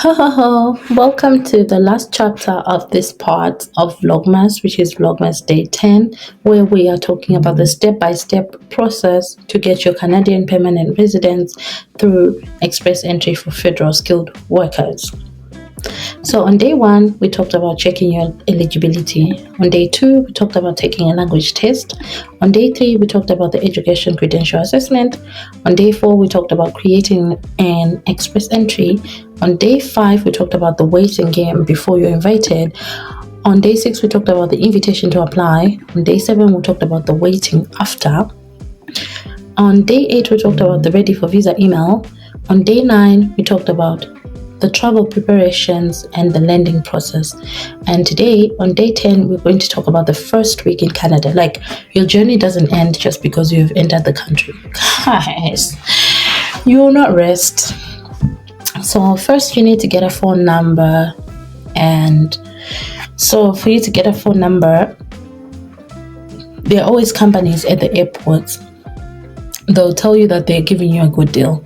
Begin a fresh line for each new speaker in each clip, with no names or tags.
Ho ho ho! Welcome to the last chapter of this part of Vlogmas, which is Vlogmas Day 10, where we are talking about the step-by-step process to get your Canadian permanent residence through express entry for federal skilled workers. So on day 1, we talked about checking your eligibility. On day 2, we talked about taking a language test. On day 3, we talked about the education credential assessment. On day 4, we talked about creating an express entry. On day 5, we talked about the waiting game before you're invited. On day 6, we talked about the invitation to apply. On day 7, we talked about the waiting after. On day 8, we talked about the ready for visa email. On day 9, we talked about the travel preparations and the landing process. And today, on day 10, we're going to talk about the first week in Canada. Like, your journey doesn't end just because you've entered the country. Guys, you will not rest. So first, you need to get a phone number. And so for you to get a phone number, there are always companies at the airports. They'll tell you that they're giving you a good deal.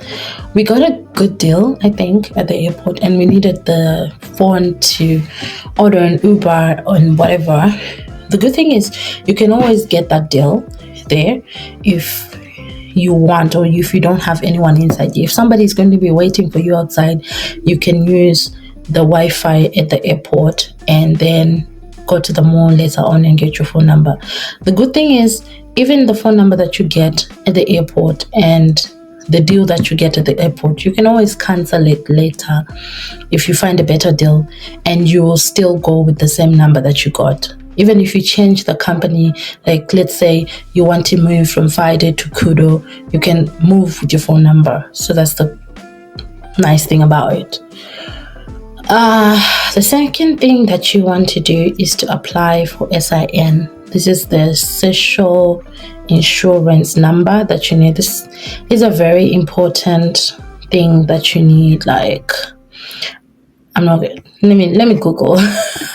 We got a good deal, I think, at the airport, and we needed the phone to order an Uber and whatever. The good thing is you can always get that deal there if you want, or if you don't have anyone inside you. If somebody's going to be waiting for you outside, you can use the Wi-Fi at the airport and then go to the mall later on and get your phone number. The good thing is, even the phone number that you get at the airport and the deal that you get at the airport, you can always cancel it later if you find a better deal, and you will still go with the same number that you got. Even if you change the company, like let's say you want to move from FIDE to Kudo, you can move with your phone number. So that's the nice thing about it. The second thing that you want to do is to apply for SIN. This is the social insurance number that you need. This is a very important thing that you need. Like, let me Google.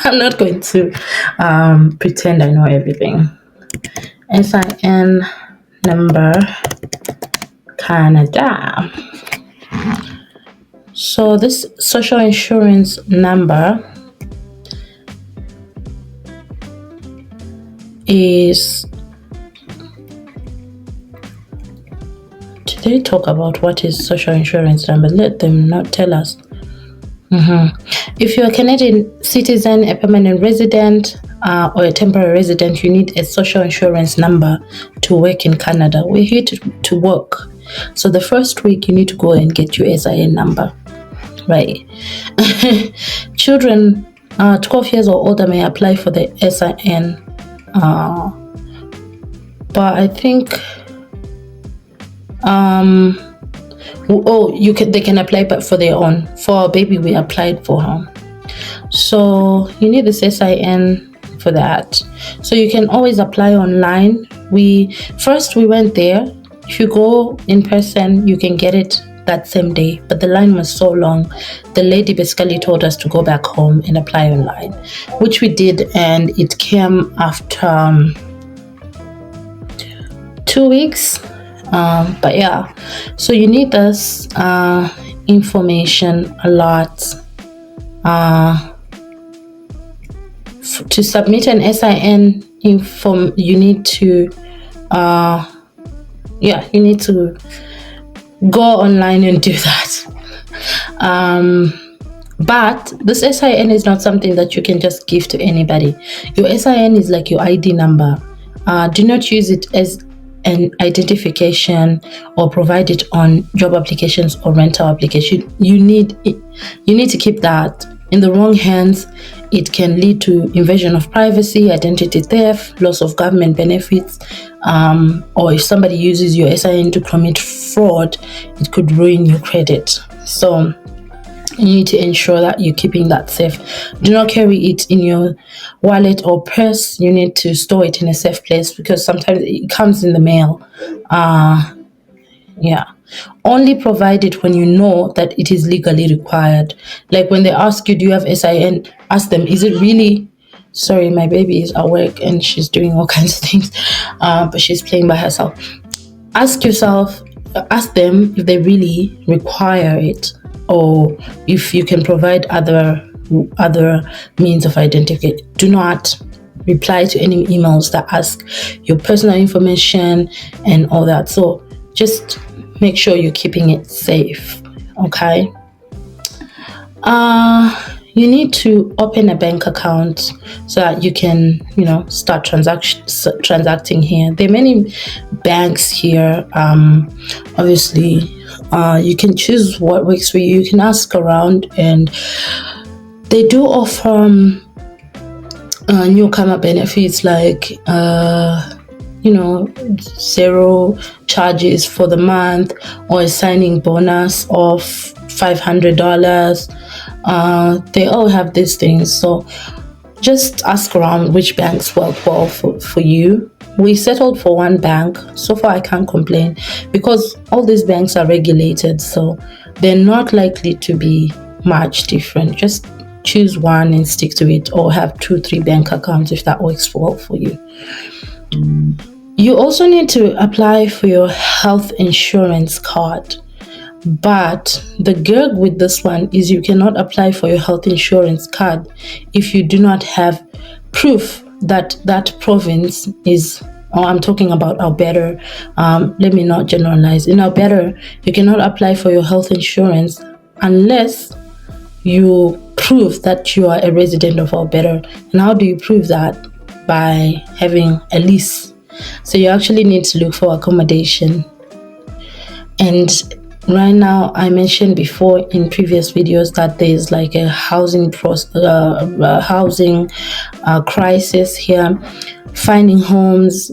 I'm not going to pretend I know everything. SIN number, Canada. So this social insurance number is, did they talk about what is social insurance number? Let them not tell us. If you're a Canadian citizen, a permanent resident, or a temporary resident, you need a social insurance number to work in Canada. We're here to work. So the first week you need to go and get your SIN number, right? Children 12 years or older may apply for the SIN. But I think they can apply but for their own. For our baby, we applied for her. So you need this SIN for that. So you can always apply online. We went there. If you go in person, you can get it that same day, but the line was so long. The lady basically told us to go back home and apply online, which we did, and it came after 2 weeks. But yeah, so you need this information a lot. To submit an SIN you need to go online and do that. But this SIN is not something that you can just give to anybody. Your SIN is like your ID number. Do not use it as an identification or provide it on job applications or rental application. You need to keep that. In the wrong hands, it can lead to invasion of privacy, identity theft, loss of government benefits, or if somebody uses your SIN to commit fraud, it could ruin your credit. So you need to ensure that you're keeping that safe. Do not carry it in your wallet or purse. You need to store it in a safe place because sometimes it comes in the mail. Only provide it when you know that it is legally required. Like when they ask you, do you have SIN? Ask them, is it really? Sorry, my baby is at work and she's doing all kinds of things, but she's playing by herself. Ask them if they really require it. or if you can provide other means of identification. Do not reply to any emails that ask your personal information and all that. So just make sure you're keeping it safe. Okay. You need to open a bank account so that you can, start transacting here. There are many banks here. Obviously, you can choose what works for you. You can ask around, and they do offer newcomer benefits like zero charges for the month, or a signing bonus of $500. They all have these things, so just ask around which banks work well for you. We settled for one bank. So far I can't complain, because all these banks are regulated, so they're not likely to be much different. Just choose one and stick to it, or have 2-3 bank accounts if that works well for you. You also need to apply for your health insurance card. But the gag with this one is you cannot apply for your health insurance card if you do not have proof that that province is, or I'm talking about Alberta. Let me not generalize. In Alberta, you cannot apply for your health insurance unless you prove that you are a resident of Alberta. And how do you prove that? By having a lease. So you actually need to look for accommodation. And right now, I mentioned before in previous videos that there's like a housing crisis here. Finding homes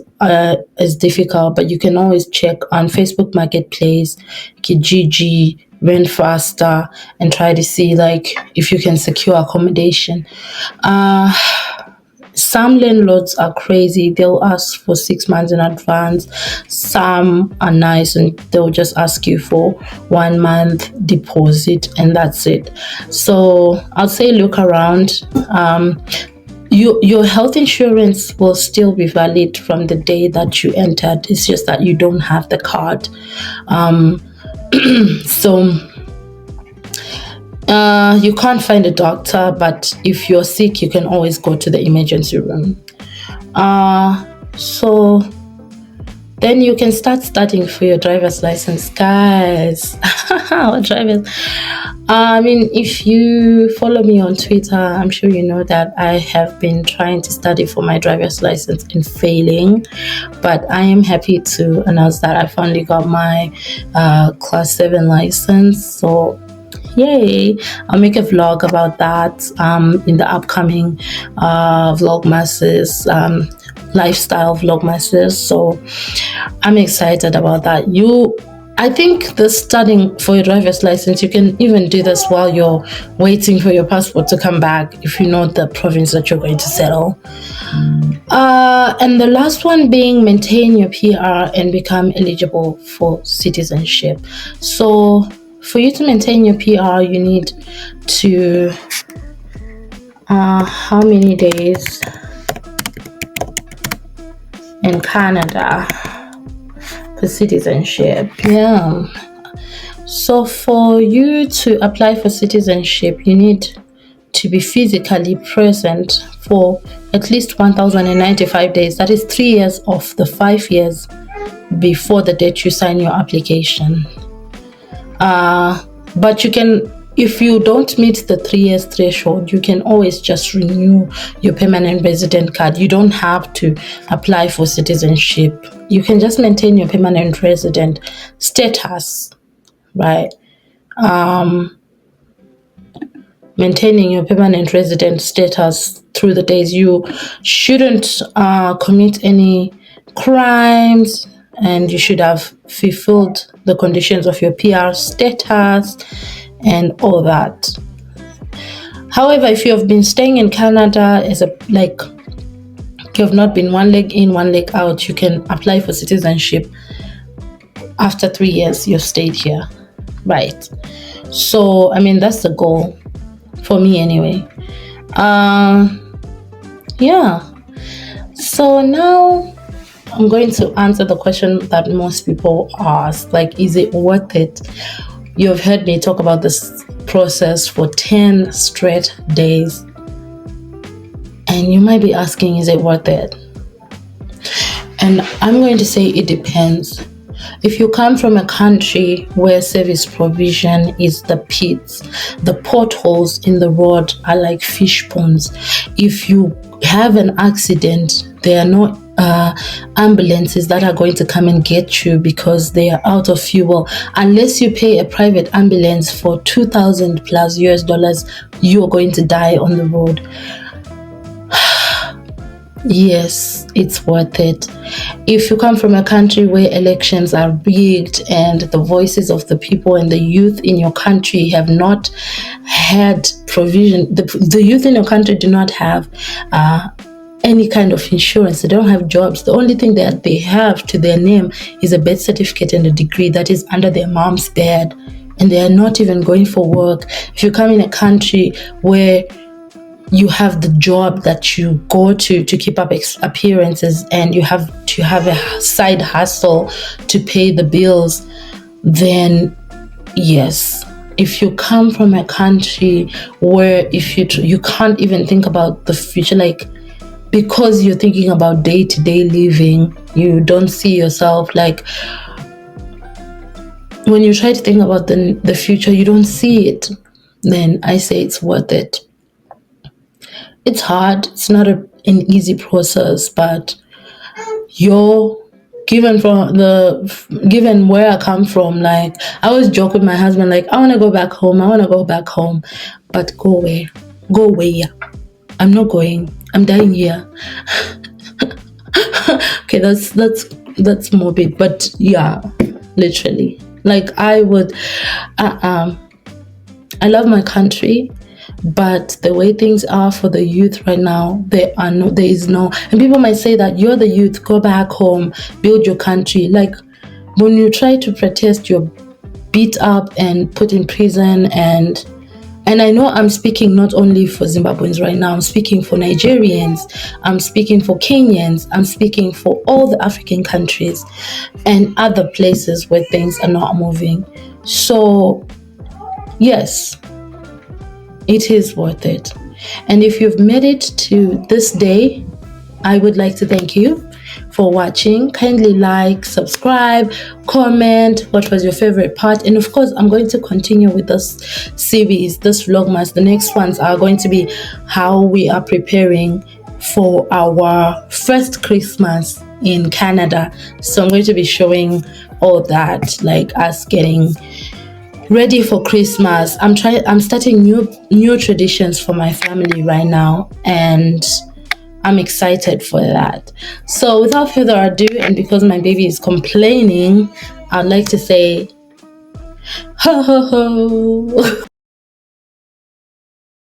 is difficult, but you can always check on Facebook Marketplace, Kijiji, Rent Faster, and try to see like if you can secure accommodation. Some landlords are crazy. They'll ask for 6 months in advance. Some are nice and they'll just ask you for 1 month deposit, and that's it. So I'll say look around. Your health insurance will still be valid from the day that you entered. It's just that you don't have the card. So you can't find a doctor, but if you're sick, you can always go to the emergency room. So then you can start studying for your driver's license, guys. Drivers. If you follow me on Twitter, I'm sure you know that I have been trying to study for my driver's license and failing, but I am happy to announce that I finally got my class 7 license. So yay! I'll make a vlog about that in the upcoming vlogmases, lifestyle vlogmases. So I'm excited about that. I think the studying for your driver's license, you can even do this while you're waiting for your passport to come back, if you know the province that you're going to settle. And the last one being maintain your PR and become eligible for citizenship. So for you to maintain your PR, you need to how many days in Canada for citizenship? Yeah. So for you to apply for citizenship, you need to be physically present for at least 1,095 days. That is 3 years of the 5 years before the date you sign your application. But you can, if you don't meet the 3 years threshold, you can always just renew your permanent resident card. You don't have to apply for citizenship. You can just maintain your permanent resident status, right? Maintaining your permanent resident status through the days. You shouldn't commit any crimes, and you should have fulfilled the conditions of your PR status and all that. However, if you have been staying in Canada as you have not been one leg in, one leg out, you can apply for citizenship after 3 years you've stayed here, right? So, that's the goal for me anyway. Yeah. So now I'm going to answer the question that most people ask, like, is it worth it? You've heard me talk about this process for 10 straight days. And you might be asking, is it worth it? And I'm going to say it depends. If you come from a country where service provision is the pits, the potholes in the road are like fish ponds. If you have an accident, there are no ambulances that are going to come and get you because they are out of fuel. Unless you pay a private ambulance for $2,000 plus US, you're going to die on the road. Yes, it's worth it. If you come from a country where elections are rigged and the voices of the people and the youth in your country have not had provision, the youth in your country do not have any kind of insurance. They don't have jobs. The only thing that they have to their name is a birth certificate and a degree that is under their mom's bed, and they are not even going for work. If you come in a country where you have the job that you go to keep up appearances, and you have to have a side hustle to pay the bills, then yes. If you come from a country where if you can't even think about the future, like because you're thinking about day-to-day living, you don't see yourself, like when you try to think about the future, you don't see it, then I say it's worth it. It's hard. It's not an easy process, but given where I come from, like I always joke with my husband, like I want to go back home. But go where? I'm not going. I'm dying here. Okay, that's morbid, but yeah, literally. Like I would, I love my country. But the way things are for the youth right now, there is no, and people might say that you're the youth, go back home, build your country. Like when you try to protest, you're beat up and put in prison. And I know I'm speaking not only for Zimbabweans right now, I'm speaking for Nigerians, I'm speaking for Kenyans, I'm speaking for all the African countries and other places where things are not moving. So yes, it is worth it. And if you've made it to this day, I would like to thank you for watching. Kindly like, subscribe, comment what was your favorite part. And of course, I'm going to continue with this series, this vlogmas. The next ones are going to be how we are preparing for our first Christmas in Canada. So I'm going to be showing all that, like us getting ready for Christmas. I'm starting new traditions for my family right now, and I'm excited for that. So without further ado, and because my baby is complaining, I'd like to say ho ho ho.